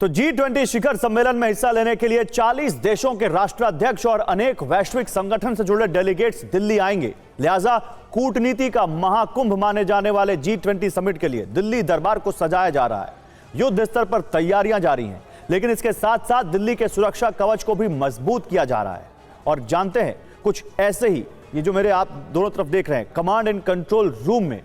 तो G20 शिखर सम्मेलन में हिस्सा लेने के लिए 40 देशों के राष्ट्राध्यक्ष और अनेक वैश्विक संगठन से जुड़े डेलीगेट्स दिल्ली आएंगे। लिहाजा कूटनीति का महाकुंभ माने जाने वाले G20 समिट के लिए दिल्ली दरबार को सजाया जा रहा है। युद्ध स्तर पर तैयारियां जारी हैं, लेकिन इसके साथ साथ दिल्ली के सुरक्षा कवच को भी मजबूत किया जा रहा है। और जानते हैं कुछ ऐसे ही, ये जो मेरे आप दोनों तरफ देख रहे हैं, कमांड एंड कंट्रोल रूम में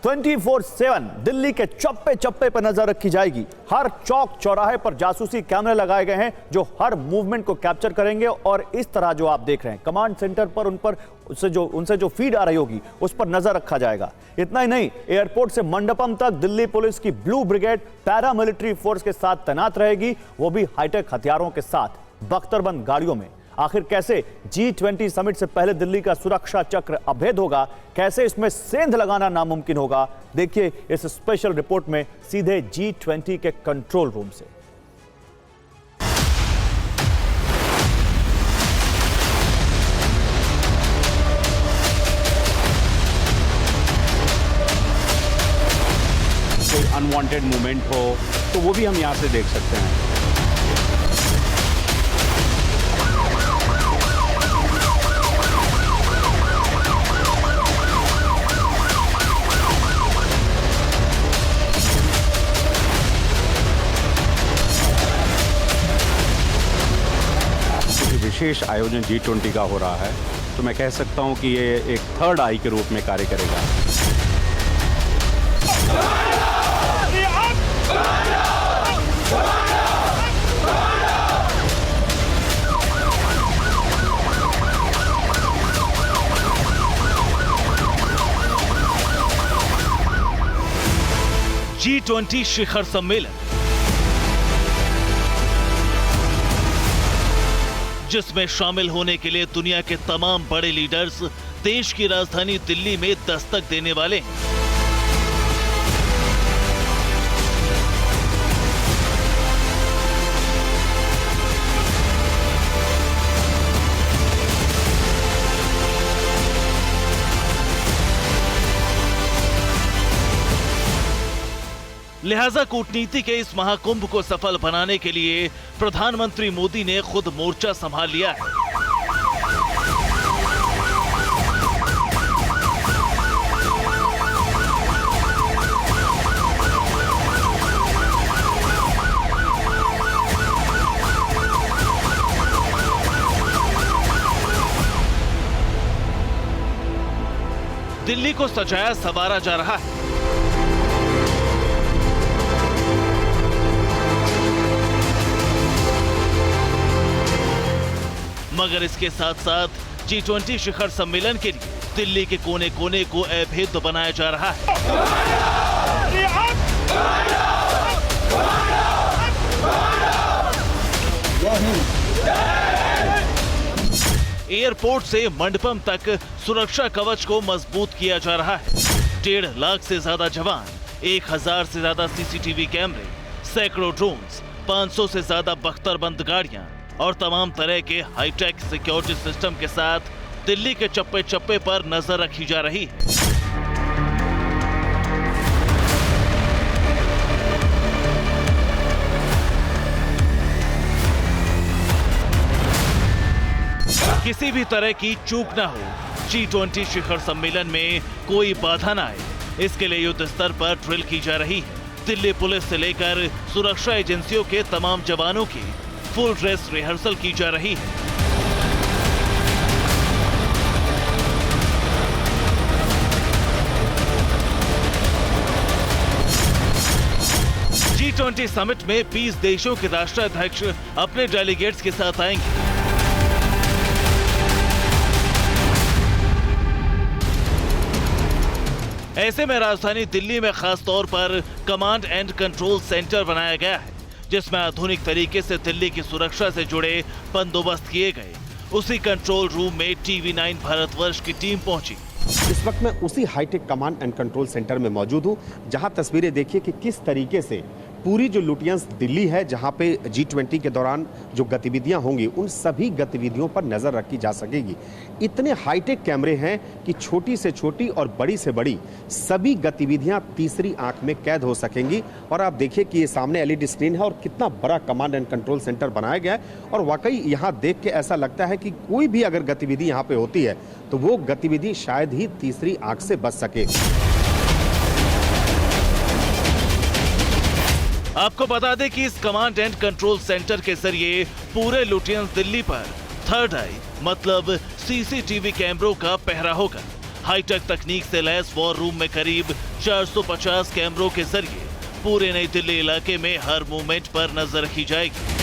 24/7 दिल्ली के चप्पे चप्पे पर नजर रखी जाएगी। हर चौक चौराहे पर जासूसी कैमरे लगाए गए हैं जो हर मूवमेंट को कैप्चर करेंगे। और इस तरह जो आप देख रहे हैं, कमांड सेंटर पर उनसे जो फीड आ रही होगी उस पर नजर रखा जाएगा। इतना ही नहीं, एयरपोर्ट से मंडपम तक दिल्ली पुलिस की ब्लू ब्रिगेड पैरामिलिट्री फोर्स के साथ तैनात रहेगी, वो भी हाईटेक हथियारों के साथ, बख्तरबंद गाड़ियों में। आखिर कैसे G20 समिट से पहले दिल्ली का सुरक्षा चक्र अभेद होगा, कैसे इसमें सेंध लगाना नामुमकिन होगा, देखिए इस स्पेशल रिपोर्ट में सीधे G20 के कंट्रोल रूम से। कोई अनवांटेड मूवमेंट हो तो वो भी हम यहां से देख सकते हैं। विशेष आयोजन G20 का हो रहा है, तो मैं कह सकता हूं कि ये एक थर्ड आई के रूप में कार्य करेगा। G20 शिखर सम्मेलन, जिसमें शामिल होने के लिए दुनिया के तमाम बड़े लीडर्स देश की राजधानी दिल्ली में दस्तक देने वाले हैं। लिहाजा कूटनीति के इस महाकुंभ को सफल बनाने के लिए प्रधानमंत्री मोदी ने खुद मोर्चा संभाल लिया है। दिल्ली को सजाया संवारा जा रहा है। मगर इसके साथ साथ G20 शिखर सम्मेलन के लिए दिल्ली के कोने कोने को अभेद्य बनाया जा रहा है। एयरपोर्ट से मंडपम तक सुरक्षा कवच को मजबूत किया जा रहा है। 1.5 लाख से ज्यादा जवान, 1000 से ज्यादा सीसीटीवी कैमरे, सैकड़ों ड्रोन्स, 500 से ज्यादा बख्तरबंद गाड़ियां और तमाम तरह के हाईटेक सिक्योरिटी सिस्टम के साथ दिल्ली के चप्पे चप्पे पर नजर रखी जा रही है। किसी भी तरह की चूक ना हो, G20 शिखर सम्मेलन में कोई बाधा ना आए, इसके लिए युद्ध स्तर पर ड्रिल की जा रही है। दिल्ली पुलिस से लेकर सुरक्षा एजेंसियों के तमाम जवानों की फुल ड्रेस रिहर्सल की जा रही है। G20 समिट में 20 देशों के राष्ट्राध्यक्ष अपने डेलीगेट्स के साथ आएंगे। ऐसे में राजधानी दिल्ली में खास तौर पर कमांड एंड कंट्रोल सेंटर बनाया गया है, जिसमें आधुनिक तरीके से दिल्ली की सुरक्षा से जुड़े बंदोबस्त किए गए। उसी कंट्रोल रूम में TV9 भारतवर्ष की टीम पहुंची। इस वक्त मैं उसी hi-tech command and control centre में मौजूद हूं, जहां तस्वीरें देखिए कि किस तरीके से पूरी जो लुटियंस दिल्ली है, जहां पे G20 के दौरान जो गतिविधियां होंगी, उन सभी गतिविधियों पर नजर रखी जा सकेगी। इतने हाईटेक कैमरे हैं कि छोटी से छोटी और बड़ी से बड़ी सभी गतिविधियां तीसरी आंख में कैद हो सकेंगी। और आप देखिए कि ये सामने LED स्क्रीन है और कितना बड़ा कमांड एंड कंट्रोल सेंटर बनाया गया है। और वाकई यहां देख के ऐसा लगता है कि कोई भी अगर गतिविधि यहां पे होती है तो वो गतिविधि शायद ही तीसरी आंख से बच सके। आपको बता दें कि इस कमांड एंड कंट्रोल सेंटर के जरिए पूरे लुटियंस दिल्ली पर थर्ड आई मतलब CCTV कैमरों का पहरा होगा। हाईटेक तकनीक से लैस वॉर रूम में करीब 450 कैमरों के जरिए पूरे नई दिल्ली इलाके में हर मूवमेंट पर नजर रखी जाएगी।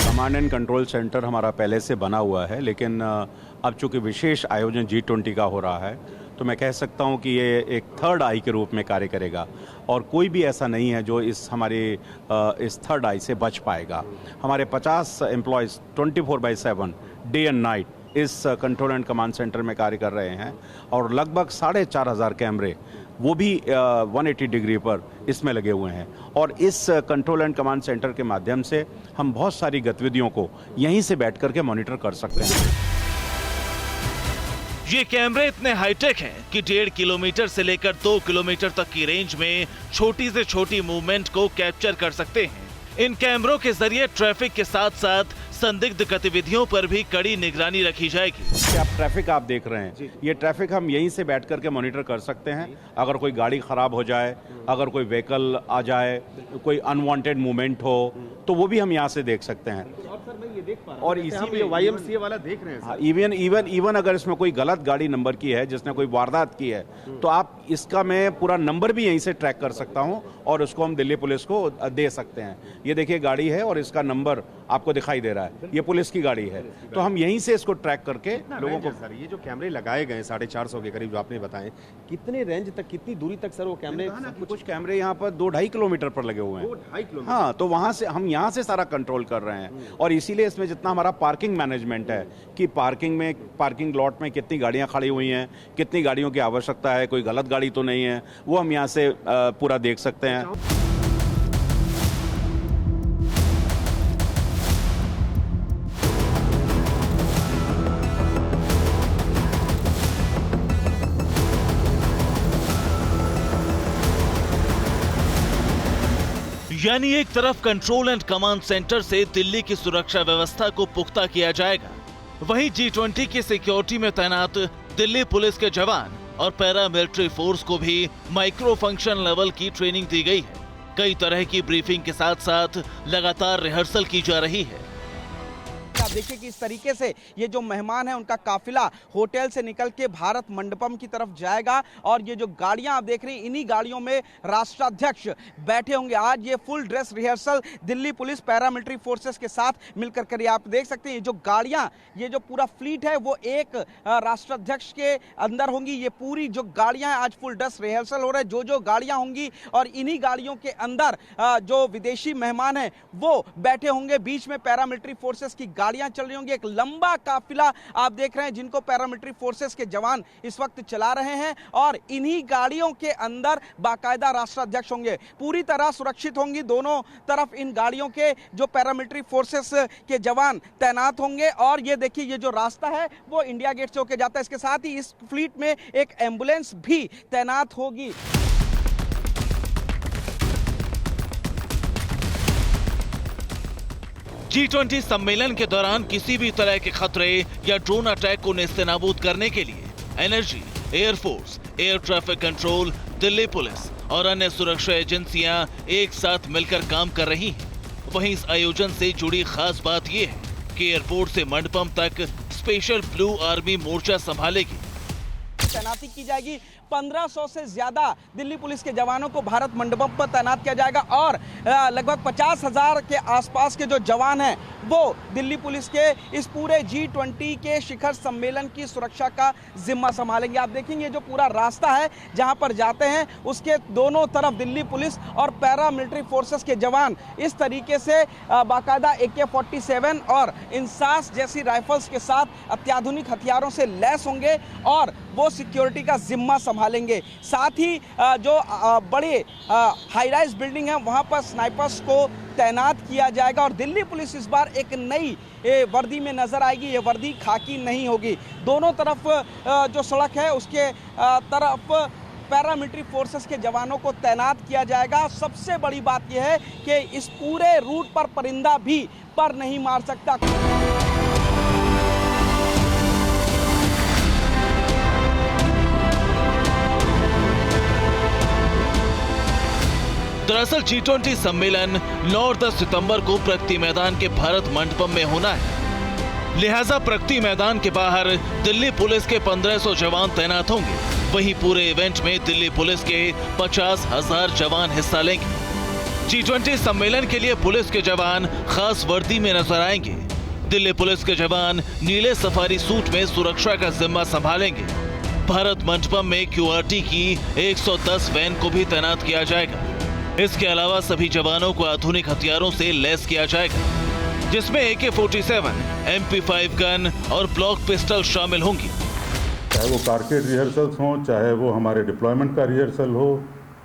कमांड एंड कंट्रोल सेंटर हमारा पहले से बना हुआ है, लेकिन अब चूंकि विशेष आयोजन G20 का हो रहा है तो मैं कह सकता हूं कि ये एक थर्ड आई के रूप में कार्य करेगा और कोई भी ऐसा नहीं है जो इस थर्ड आई से बच पाएगा। हमारे 50 एम्प्लॉयज़ 24/7 डे एंड नाइट इस कंट्रोल एंड कमांड सेंटर में कार्य कर रहे हैं और लगभग 4,500 कैमरे वो भी 180 डिग्री पर इसमें लगे हुए हैं। और इस कंट्रोल एंड कमांड सेंटर के माध्यम से हम बहुत सारी गतिविधियों को यहीं से बैठ करके मॉनिटर कर सकते हैं। ये कैमरे इतने हाईटेक हैं कि 1.5 किलोमीटर से लेकर 2 किलोमीटर तक की रेंज में छोटी से छोटी मूवमेंट को कैप्चर कर सकते हैं। इन कैमरों के जरिए ट्रैफिक के साथ साथ संदिग्ध गतिविधियों पर भी कड़ी निगरानी रखी जाएगी। आप ट्रैफिक आप देख रहे हैं, ये ट्रैफिक हम यहीं से बैठ करके मॉनिटर कर सकते हैं। अगर कोई गाड़ी खराब हो जाए, अगर कोई व्हीकल आ जाए, कोई अनवांटेड मूवमेंट हो तो वो भी हम यहाँ से देख सकते हैं। और इसी में YMCA वाला देख रहे हैं हाँ, इवन अगर इसमें कोई गलत गाड़ी नंबर की है, जिसने कोई वारदात की है, तो आप इसका मैं पूरा नंबर भी यहीं से ट्रैक कर सकता हूं और उसको हम दिल्ली पुलिस को दे सकते हैं। ये देखिए गाड़ी है और इसका नंबर आपको दिखाई दे रहा है, ये पुलिस की गाड़ी है। तो हम यहीं से इसको ट्रैक करके लोगों को सर, ये जो कैमरे लगाए गए 450 के करीब जो आपने बताए, कितने रेंज तक, कितनी दूरी तक सर वो कैमरे? कुछ कैमरे यहाँ पर 2-2.5 किलोमीटर पर लगे हुए हैं। 2-2.5 किलोमीटर? हाँ, तो वहां से हम यहाँ से सारा कंट्रोल कर रहे हैं। और इसीलिए इसमें जितना हमारा पार्किंग मैनेजमेंट है कि पार्किंग लॉट में कितनी गाड़ियां खड़ी हुई हैं, कितनी गाड़ियों की आवश्यकता है, कोई गलत गाड़ी तो नहीं है, वो हम यहाँ से पूरा देख सकते हैं। यानी एक तरफ कंट्रोल एंड कमांड सेंटर से दिल्ली की सुरक्षा व्यवस्था को पुख्ता किया जाएगा, वहीं G20 की सिक्योरिटी में तैनात दिल्ली पुलिस के जवान और पैरा मिलिट्री फोर्स को भी माइक्रो फंक्शन लेवल की ट्रेनिंग दी गई है। कई तरह की ब्रीफिंग के साथ साथ लगातार रिहर्सल की जा रही है। आप देखिए कि इस तरीके से ये जो मेहमान है उनका काफिला होटल से निकल के भारत मंडपम की तरफ जाएगा और ये जो गाड़ियां आप देख रही हैं, इन्हीं गाड़ियों में राष्ट्राध्यक्ष बैठे होंगे। आज ये full dress rehearsal Delhi police paramilitary forces के साथ मिलकर करिए। आप देख सकते हैं ये जो गाड़ियां, ये जो पूरा फ्लीट है वो एक राष्ट्राध्यक्ष के अंदर होंगी। ये पूरी जो गाड़ियां आज फुल ड्रेस रिहर्सल हो रहा है, जो गाड़ियां होंगी और इन्हीं गाड़ियों के अंदर जो विदेशी मेहमान हैं वो बैठे होंगे। बीच में पैरामिलिट्री फोर्सेस की गाड़ियां चल रही होंगी। एक लंबा काफिला आप देख रहे हैं जिनको पैरामिलिट्री फोर्सेस के जवान इस वक्त चला रहे हैं और इन्हीं गाड़ियों के अंदर बाकायदा राष्ट्राध्यक्ष होंगे। पूरी तरह सुरक्षित होंगी दोनों तरफ इन गाड़ियों के जो पैरामिलिट्री फोर्सेस के जवान तैनात होंगे। और ये देखिए ये जो रास्ता है वो इंडिया गेट से होकर जाता है। इसके साथ ही इस फ्लीट में एक एम्बुलेंस भी तैनात होगी। G20 सम्मेलन के दौरान किसी भी तरह के खतरे या ड्रोन अटैक को नेस्तनाबूद करने के लिए energy, air force, air traffic control, Delhi police और अन्य सुरक्षा एजेंसियां एक साथ मिलकर काम कर रही हैं। वहीं इस आयोजन से जुड़ी खास बात यह है कि एयरपोर्ट से मंडपम तक स्पेशल ब्लू आर्मी मोर्चा संभालेगी। तैनाती की जाएगी। 1500 से ज्यादा दिल्ली पुलिस के जवानों को भारत मंडपम पर तैनात किया जाएगा और लगभग 50,000 के आसपास के जो जवान हैं वो दिल्ली पुलिस के इस पूरे G20 के शिखर सम्मेलन की सुरक्षा का जिम्मा संभालेंगे। आप देखेंगे जो पूरा रास्ता है जहां पर जाते हैं उसके दोनों तरफ दिल्ली पुलिस और पैरा मिलिट्री फोर्सेस के जवान इस तरीके से बाकायदा AK-47 और इंसास जैसी राइफल्स के साथ अत्याधुनिक हथियारों से लैस होंगे और वो सिक्योरिटी का जिम्मा संभालेंगे। साथ ही जो बड़े हाई राइज बिल्डिंग है वहां पर स्नाइपर्स को तैनात किया जाएगा और दिल्ली पुलिस इस बार एक नई वर्दी में नजर आएगी। ये वर्दी खाकी नहीं होगी। दोनों तरफ जो सड़क है उसके तरफ पैरामिलिट्री फोर्सेस के जवानों को तैनात किया जाएगा। सबसे बड़ी बात यह है कि इस पूरे रूट पर परिंदा भी पर नहीं मार सकता। दरअसल G20 सम्मेलन 9 और 10 सितंबर को प्रगति मैदान के भारत मंडपम में होना है। लिहाजा प्रगति मैदान के बाहर दिल्ली पुलिस के 1500 जवान तैनात होंगे। वहीं पूरे इवेंट में दिल्ली पुलिस के 50,000 जवान हिस्सा लेंगे। G20 सम्मेलन के लिए पुलिस के जवान खास वर्दी में नजर आएंगे। दिल्ली पुलिस के जवान नीले सफारी सूट में सुरक्षा का जिम्मा संभालेंगे। भारत मंडपम में QRT की 110 वैन को भी तैनात किया जाएगा। इसके अलावा सभी जवानों को आधुनिक हथियारों से लैस किया जाएगा, जिसमें AK-47, MP5 गन और ब्लॉक पिस्टल शामिल होंगी। चाहे वो कारकेड रिहर्सल्स हों, चाहे वो हमारे डिप्लॉयमेंट का रिहर्सल हो,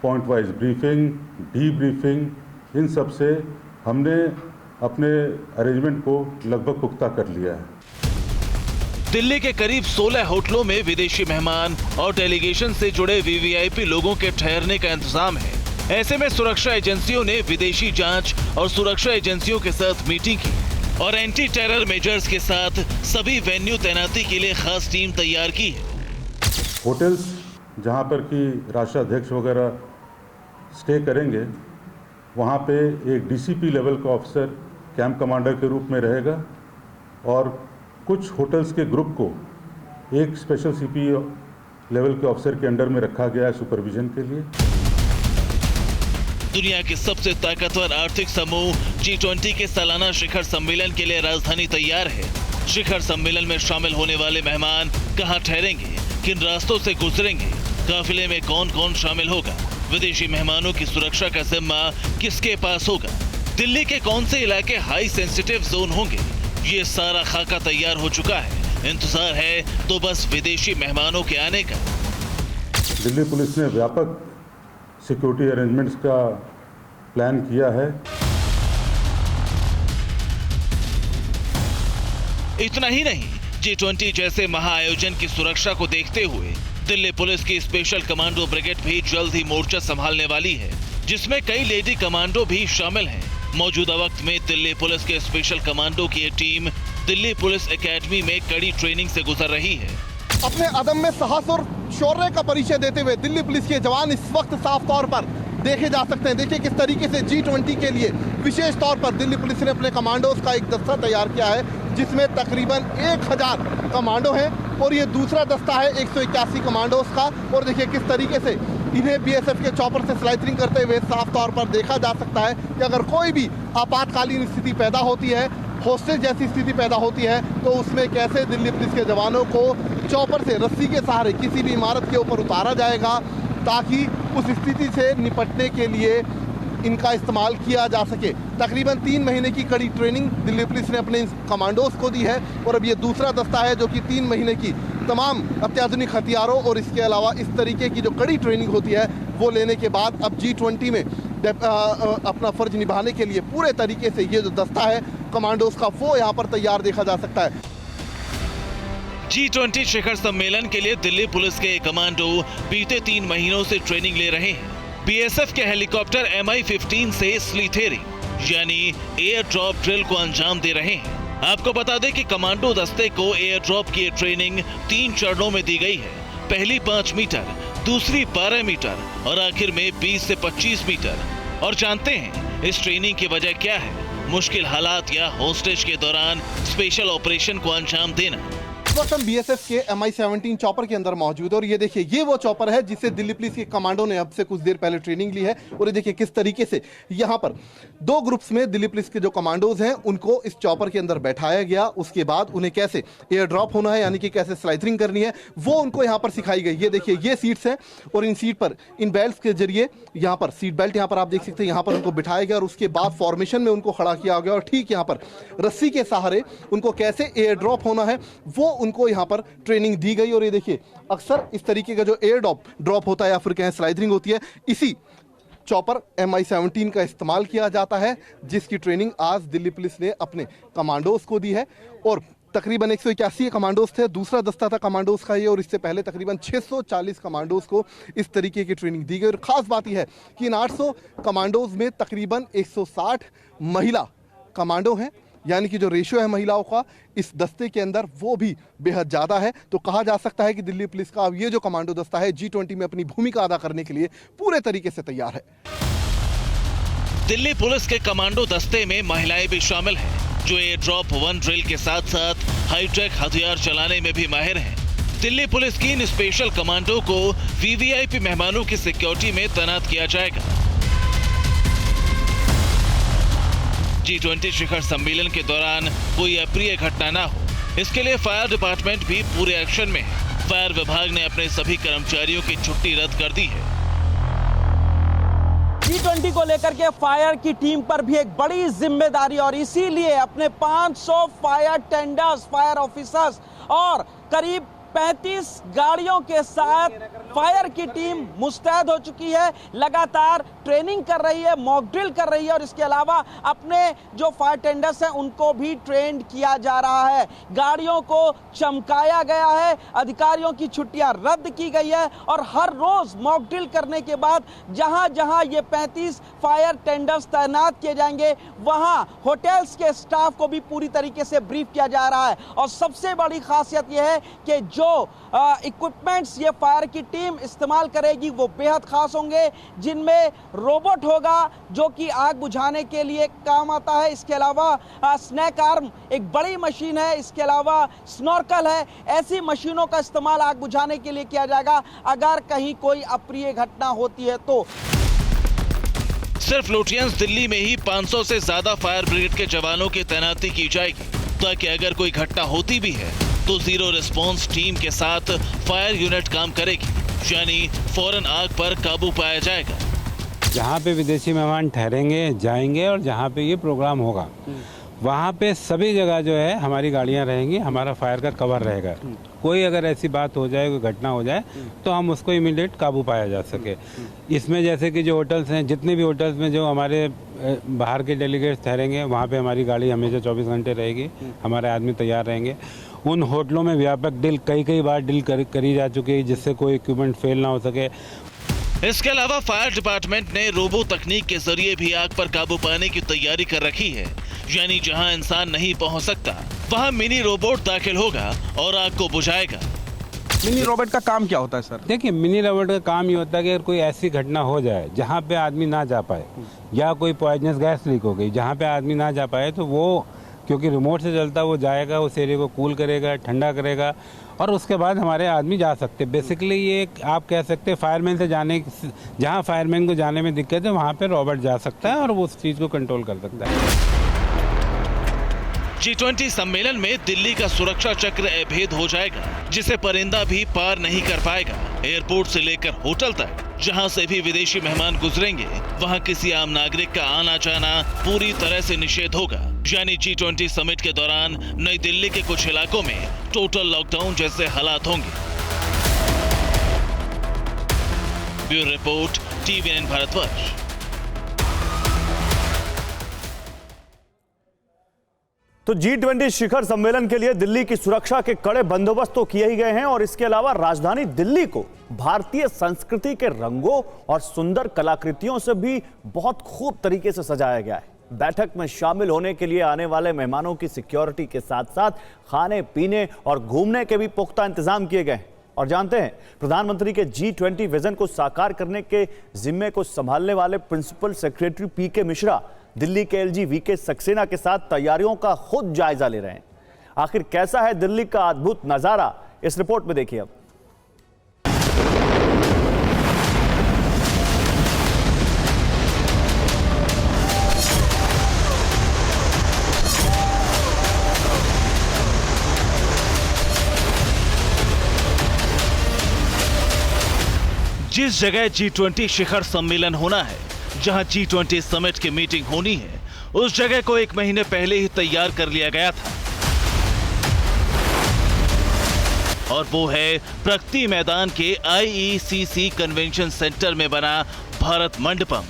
पॉइंट वाइज ब्रीफिंग, डीब्रीफिंग, इन सब से हमने अपने अरेंजमेंट को लगभग पुख्ता कर लिया है। दिल्ली के करीब 16 होटलों में विदेशी मेहमान और डेलीगेशन से जुड़े VVIP लोगों के ठहरने का इंतजाम है। ऐसे में सुरक्षा एजेंसियों ने विदेशी जांच और सुरक्षा एजेंसियों के साथ मीटिंग की और एंटी टेरर मेजर्स के साथ सभी वेन्यू तैनाती के लिए खास टीम तैयार की है। होटल्स जहां पर कि राष्ट्राध्यक्ष वगैरह स्टे करेंगे, वहां पे एक DCP लेवल का ऑफिसर कैंप कमांडर के रूप में रहेगा और कुछ होटल्स के ग्रुप को एक स्पेशल CP लेवल के ऑफिसर के अंडर में रखा गया है सुपरविजन के लिए। दुनिया के सबसे ताकतवर आर्थिक समूह G20 के सालाना शिखर सम्मेलन के लिए राजधानी तैयार है। शिखर सम्मेलन में शामिल होने वाले मेहमान कहां ठहरेंगे, किन रास्तों से गुजरेंगे, काफिले में कौन कौन शामिल होगा, विदेशी मेहमानों की सुरक्षा का जिम्मा किसके पास होगा, दिल्ली के कौन से इलाके हाई सेंसिटिव जोन होंगे, ये सारा खाका तैयार हो चुका है। इंतजार है तो बस विदेशी मेहमानों के आने का। दिल्ली पुलिस ने व्यापक सिक्योरिटी अरेंजमेंट्स का प्लान किया है। इतना ही नहीं, G20 जैसे महाआयोजन की सुरक्षा को देखते हुए दिल्ली पुलिस की स्पेशल कमांडो ब्रिगेड भी जल्द ही मोर्चा संभालने वाली है, जिसमें कई लेडी कमांडो भी शामिल हैं। मौजूदा वक्त में दिल्ली पुलिस के स्पेशल कमांडो की एक टीम दिल्ली पुलिस एकेडमी में कड़ी ट्रेनिंग से गुजर रही है। अपने अदम्य साहस और शौर्य का परिचय देते हुए दिल्ली पुलिस के जवान इस वक्त साफ तौर पर देखे जा सकते हैं। देखिए किस तरीके से G20 के लिए विशेष तौर पर दिल्ली पुलिस ने अपने कमांडोज का एक दस्ता तैयार किया है, जिसमें तकरीबन 1000 कमांडो हैं और ये दूसरा दस्ता है 181 कमांडोज का। और देखिए किस तरीके से इन्हें BSF के चॉपर से स्लाइडिंग करते हुए साफ तौर पर देखा जा सकता है कि अगर कोई भी आपातकालीन स्थिति पैदा होती है, हॉस्टेज जैसी स्थिति पैदा होती है, तो उसमें कैसे दिल्ली पुलिस के जवानों को चॉपर से रस्सी के सहारे किसी भी इमारत के ऊपर उतारा जाएगा, ताकि उस स्थिति से निपटने के लिए इनका इस्तेमाल किया जा सके। तकरीबन 3 महीने की कड़ी ट्रेनिंग दिल्ली पुलिस ने अपने कमांडोज को दी है और अब ये दूसरा दस्ता है जो कि 3 महीने की तमाम अत्याधुनिक हथियारों और इसके अलावा इस तरीके की जो कड़ी ट्रेनिंग होती है वो लेने के बाद अब G20 में अपना फर्ज निभाने के लिए पूरे तरीके से ये जो दस्ता है कमांडोज का वो यहाँ पर तैयार देखा जा सकता है। G20 शिखर सम्मेलन के लिए दिल्ली पुलिस के कमांडो बीते 3 महीनों से ट्रेनिंग ले रहे हैं। BSF के हेलीकॉप्टर MI-15 से स्लीथेरिंग यानी एयर ड्रॉप ड्रिल को अंजाम दे रहे हैं। आपको बता दें कि कमांडो दस्ते को एयर ड्रॉप की ट्रेनिंग 3 चरणों में दी गई है। पहली 5 मीटर, दूसरी 12 मीटर और आखिर में 20 से 25 मीटर। और जानते हैं इस ट्रेनिंग की वजह क्या है? मुश्किल हालात या होस्टेज के दौरान स्पेशल ऑपरेशन को अंजाम देना। इस वक्त हम BSF के MI-17 चॉपर के अंदर मौजूद है और ये देखिए ये वो चॉपर है जिससे दिल्ली पुलिस के कमांडो ने अब से कुछ देर पहले ट्रेनिंग ली है। और ये देखिए किस तरीके से यहाँ पर 2 ग्रुप्स में दिल्ली पुलिस के जो कमांडोज हैं उनको इस चॉपर के अंदर बैठाया गया। उसके बाद उन्हें कैसे एयर ड्रॉप होना है यानी कि कैसे स्लाइडिंग करनी है वो उनको यहाँ पर सिखाई गई। ये देखिए ये सीट्स हैं और इन सीट पर इन बेल्ट के जरिए यहाँ पर सीट बेल्ट यहाँ पर आप देख सकते हैं यहाँ पर उनको बिठाया गया और उसके बाद फॉर्मेशन में उनको खड़ा किया गया और ठीक यहाँ पर रस्सी के सहारे उनको कैसे एयर ड्रॉप होना है वो उनको यहाँ पर ट्रेनिंग दी गई। और ये देखिए अक्सर इस तरीके का जो एयर ड्रॉप होता है या फिर कहें स्लाइडिंग होती है, इसी चॉपर MI-17 का इस्तेमाल किया जाता है, जिसकी ट्रेनिंग आज दिल्ली पुलिस ने अपने कमांडोज को दी है। और तकरीबन 181 कमांडोज थे, दूसरा दस्ता था कमांडोज का ये, और इससे पहले तकरीबन 640 कमांडोज को इस तरीके की ट्रेनिंग दी गई। और ख़ास बात यह है कि इन 800 कमांडोज में तकरीबन 160 महिला कमांडो हैं, यानी कि जो रेशियो है महिलाओं का इस दस्ते के अंदर वो भी बेहद ज़्यादा है। तो कहा जा सकता है कि दिल्ली पुलिस का अब ये जो कमांडो दस्ता है G20 में अपनी भूमिका अदा करने के लिए पूरे तरीके से तैयार है। दिल्ली पुलिस के कमांडो दस्ते में महिलाएं भी शामिल हैं, जो एयर ड्रॉप 1 ड्रिल के साथ साथ हाईटेक हथियार चलाने में भी माहिर हैं। दिल्ली पुलिस की इन स्पेशल कमांडो को VVIP मेहमानों की सिक्योरिटी में तैनात किया जाएगा। G20 शिखर सम्मेलन के दौरान कोई अप्रिय घटना ना हो, इसके लिए फायर डिपार्टमेंट भी पूरे एक्शन में है। फायर विभाग ने अपने सभी कर्मचारियों की छुट्टी रद्द कर दी है। G20 को लेकर के फायर की टीम पर भी एक बड़ी जिम्मेदारी, और इसीलिए अपने 500 फायर टेंडर्स, फायर ऑफिसर्स और करीब 35 गाड़ियों के साथ फायर की टीम मुस्तैद हो चुकी है, लगातार ट्रेनिंग कर रही है, मॉक ड्रिल कर रही है, और इसके अलावा अपने जो फायर टेंडर्स हैं उनको भी ट्रेंड किया जा रहा है। गाड़ियों को चमकाया गया है, अधिकारियों की छुट्टियां रद्द की गई है, और हर रोज मॉक ड्रिल करने के बाद जहां जहां ये 35 फायर टेंडर्स तैनात किए जाएंगे, वहां होटल्स के स्टाफ को भी पूरी तरीके से ब्रीफ किया जा रहा है। और सबसे बड़ी खासियत यह है कि जो इक्विपमेंट्स ये फायर की टीम इस्तेमाल करेगी वो बेहद खास होंगे, जिनमें रोबोट होगा जो कि आग बुझाने के लिए काम आता है। इसके अलावा स्नैक आर्म एक बड़ी मशीन है, इसके अलावा स्नॉर्कल है। ऐसी मशीनों का इस्तेमाल आग बुझाने के लिए किया जाएगा अगर कहीं कोई अप्रिय घटना होती है तो। सिर्फ लुटियंस दिल्ली में ही 500 से ज्यादा फायर ब्रिगेड के जवानों की तैनाती की जाएगी, ताकि अगर कोई घटना होती भी है तो जीरो रिस्पांस टीम के साथ फायर यूनिट काम करेगी, यानी फौरन आग पर काबू पाया जाएगा। जहाँ पे विदेशी मेहमान ठहरेंगे, जाएंगे और जहाँ पे ये प्रोग्राम होगा वहाँ पे सभी जगह जो है हमारी गाड़ियाँ रहेंगी, हमारा फायर का कवर रहेगा। कोई अगर ऐसी बात हो जाए, कोई घटना हो जाए तो हम उसको इमीडिएट काबू पाया जा सके। इसमें जैसे कि जो होटल्स हैं, जितने भी होटल्स में जो हमारे बाहर के डेलीगेट्स ठहरेंगे वहाँ पे हमारी गाड़ी हमेशा 24 घंटे रहेगी, हमारे आदमी तैयार रहेंगे। उन होटलों में व्यापक डील कई बार डील करी जा चुकी है, जिससे कोई इक्विपमेंट फेल ना हो सके। इसके अलावा फायर डिपार्टमेंट ने रोबो तकनीक के जरिए भी आग पर काबू पाने की तैयारी कर रखी है, यानी जहां इंसान नहीं पहुंच सकता वहां मिनी रोबोट दाखिल होगा और आग को बुझाएगा। मिनी रोबोट का काम क्या होता है सर? देखिए, मिनी रोबोट का काम ये होता है कि अगर कोई ऐसी घटना हो जाए जहाँ पे आदमी ना जा पाए, या कोई पॉइजनस गैस लीक हो गई जहाँ पे आदमी ना जा पाए, तो वो क्योंकि रिमोट से चलता वो जाएगा, उस एरिया को कूल करेगा, ठंडा करेगा, और उसके बाद हमारे आदमी जा सकते। बेसिकली ये आप कह सकते हैं फायरमैन से जाने, जहाँ फायरमैन को जाने में दिक्कत है वहाँ पे रोबोट जा सकता है और वो उस चीज़ को कंट्रोल कर सकता है। G20 सम्मेलन में दिल्ली का सुरक्षा चक्र अभेद हो जाएगा, जिसे परिंदा भी पार नहीं कर पाएगा। एयरपोर्ट से लेकर होटल तक जहां से भी विदेशी मेहमान गुजरेंगे, वहां किसी आम नागरिक का आना जाना पूरी तरह से निषेध होगा। यानी G20 समिट के दौरान नई दिल्ली के कुछ इलाकों में टोटल लॉकडाउन जैसे हालात होंगे। Bureau report, TVN Bharatvarsh. तो G20 शिखर सम्मेलन के लिए दिल्ली की सुरक्षा के कड़े बंदोबस्त तो किए ही गए हैं, और इसके अलावा राजधानी दिल्ली को भारतीय संस्कृति के रंगों और सुंदर कलाकृतियों से भी बहुत खूब तरीके से सजाया गया है। बैठक में शामिल होने के लिए आने वाले मेहमानों की सिक्योरिटी के साथ साथ खाने पीने और घूमने के भी पुख्ता इंतजाम किए गए। और जानते हैं, प्रधानमंत्री के G20 विजन को साकार करने के जिम्मे को संभालने वाले principal secretary PK Mishra Delhi के LG VK सक्सेना के साथ तैयारियों का खुद जायजा ले रहे हैं। आखिर कैसा है दिल्ली का अद्भुत नजारा, इस रिपोर्ट में देखिए अब। जिस जगह G20 शिखर सम्मेलन होना है, जहां G20 समिट की मीटिंग होनी है, उस जगह को 1 महीने पहले ही तैयार कर लिया गया था। और वो है प्रगति मैदान के IECC कन्वेंशन सेंटर में बना भारत मंडपम।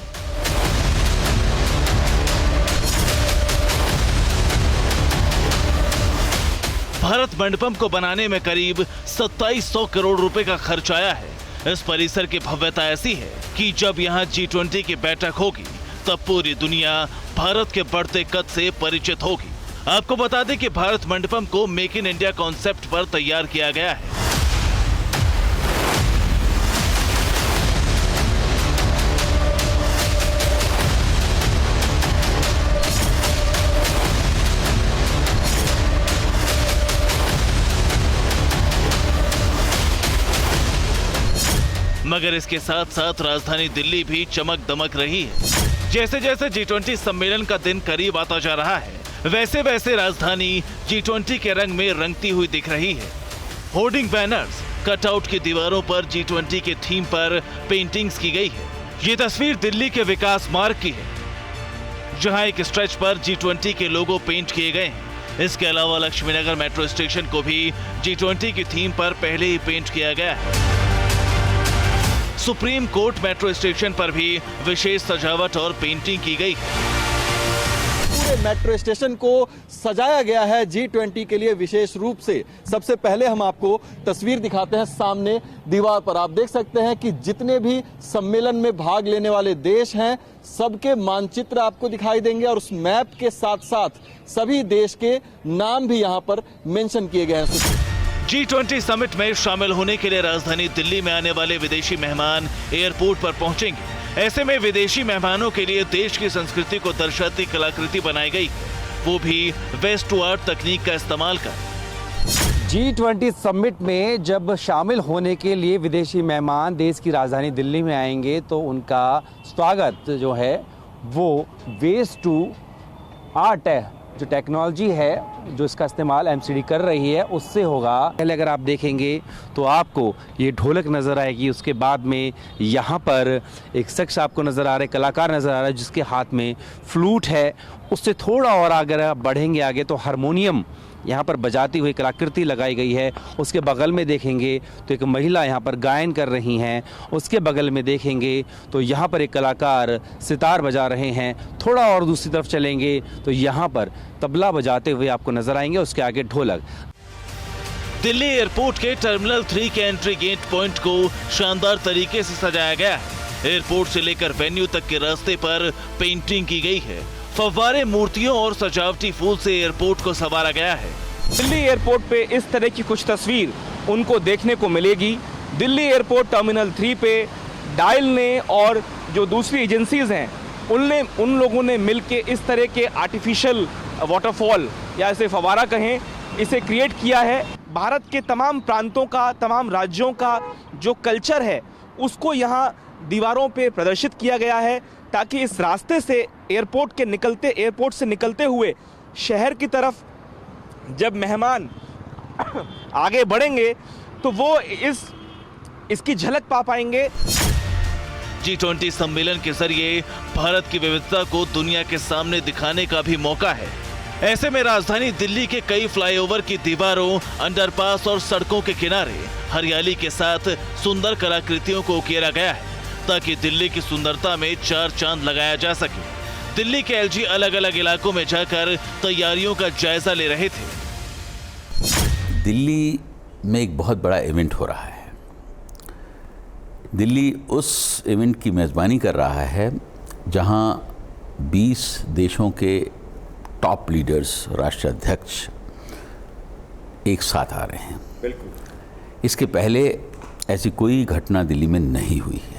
भारत मंडपम को बनाने में करीब 2700 करोड़ रुपए का खर्च आया है। इस परिसर की भव्यता ऐसी है कि जब यहाँ G20 की बैठक होगी तब पूरी दुनिया भारत के बढ़ते कद से परिचित होगी। आपको बता दें कि भारत मंडपम को मेक इन इंडिया कॉन्सेप्ट पर तैयार किया गया है। मगर इसके साथ साथ राजधानी दिल्ली भी चमक दमक रही है। जैसे जैसे G20 सम्मेलन का दिन करीब आता जा रहा है, वैसे वैसे राजधानी G20 के रंग में रंगती हुई दिख रही है। होर्डिंग बैनर्स, कटआउट की दीवारों पर G20 के थीम पर पेंटिंग्स की गई है। ये तस्वीर दिल्ली के विकास मार्ग की है, जहां एक स्ट्रेच पर G20 के लोगो पेंट किए गए हैं। इसके अलावा लक्ष्मीनगर मेट्रो स्टेशन को भी G20 की थीम पर पहले ही पेंट किया गया है। सुप्रीम कोर्ट मेट्रो स्टेशन पर भी विशेष सजावट और पेंटिंग की गई है। पूरे मेट्रो स्टेशन को सजाया गया है G20 के लिए विशेष रूप से। सबसे पहले हम आपको तस्वीर दिखाते हैं। सामने दीवार पर आप देख सकते हैं कि जितने भी सम्मेलन में भाग लेने वाले देश हैं, सबके मानचित्र आपको दिखाई देंगे और उस मैप के साथ साथ सभी देश के नाम भी यहाँ पर मेंशन किए गए हैं। G20 समिट में शामिल होने के लिए राजधानी दिल्ली में आने वाले विदेशी मेहमान एयरपोर्ट पर पहुंचेंगे। ऐसे में विदेशी मेहमानों के लिए देश की संस्कृति को दर्शाती कलाकृति बनाई गई है, वो भी वेस्ट टू आर्ट तकनीक का इस्तेमाल कर। G20 समिट में जब शामिल होने के लिए विदेशी मेहमान देश की राजधानी दिल्ली में आएंगे तो उनका स्वागत जो है वो वेस्ट टू आर्ट है, जो टेक्नोलॉजी है जो इसका इस्तेमाल MCD कर रही है उससे होगा। पहले अगर आप देखेंगे तो आपको ये ढोलक नज़र आएगी, उसके बाद में यहाँ पर एक शख्स आपको नज़र आ रहा है, कलाकार नज़र आ रहा है जिसके हाथ में फ्लूट है। उससे थोड़ा और अगर आप बढ़ेंगे आगे तो हारमोनियम यहाँ पर बजाती हुई कलाकृति लगाई गई है। उसके बगल में देखेंगे तो एक महिला यहाँ पर गायन कर रही हैं। उसके बगल में देखेंगे तो यहाँ पर एक कलाकार सितार बजा रहे हैं। थोड़ा और दूसरी तरफ चलेंगे तो यहाँ पर तबला बजाते हुए आपको नजर आएंगे, उसके आगे ढोलक। दिल्ली एयरपोर्ट के टर्मिनल 3 के एंट्री गेट पॉइंट को शानदार तरीके से सजाया गया है। एयरपोर्ट से लेकर वेन्यू तक के रास्ते पर पेंटिंग की गई है। फव्वारे, मूर्तियों और सजावटी फूल से एयरपोर्ट को संवारा गया है। दिल्ली एयरपोर्ट पे इस तरह की कुछ तस्वीर उनको देखने को मिलेगी। दिल्ली एयरपोर्ट टर्मिनल 3 पे डायल ने और जो दूसरी एजेंसीज हैं उन लोगों ने मिलके इस तरह के आर्टिफिशियल वाटरफॉल या इसे फव्वारा कहें, इसे क्रिएट किया है। भारत के तमाम प्रांतों का, तमाम राज्यों का जो कल्चर है उसको यहाँ दीवारों पे प्रदर्शित किया गया है, ताकि इस रास्ते से एयरपोर्ट से निकलते हुए शहर की तरफ जब मेहमान आगे बढ़ेंगे तो वो इसकी झलक पा पाएंगे। G20 सम्मेलन के जरिए भारत की विविधता को दुनिया के सामने दिखाने का भी मौका है। ऐसे में राजधानी दिल्ली के कई फ्लाईओवर की दीवारों, अंडरपास और सड़कों के किनारे हरियाली के साथ सुंदर कलाकृतियों को उकेरा गया है, ताकि दिल्ली की सुंदरता में 4 चांद लगाया जा सके। दिल्ली के LG अलग अलग इलाकों में जाकर तैयारियों का जायजा ले रहे थे। दिल्ली में एक बहुत बड़ा इवेंट हो रहा है। दिल्ली उस इवेंट की मेज़बानी कर रहा है जहां 20 देशों के टॉप लीडर्स, राष्ट्राध्यक्ष एक साथ आ रहे हैं। बिल्कुल। इसके पहले ऐसी कोई घटना दिल्ली में नहीं हुई है।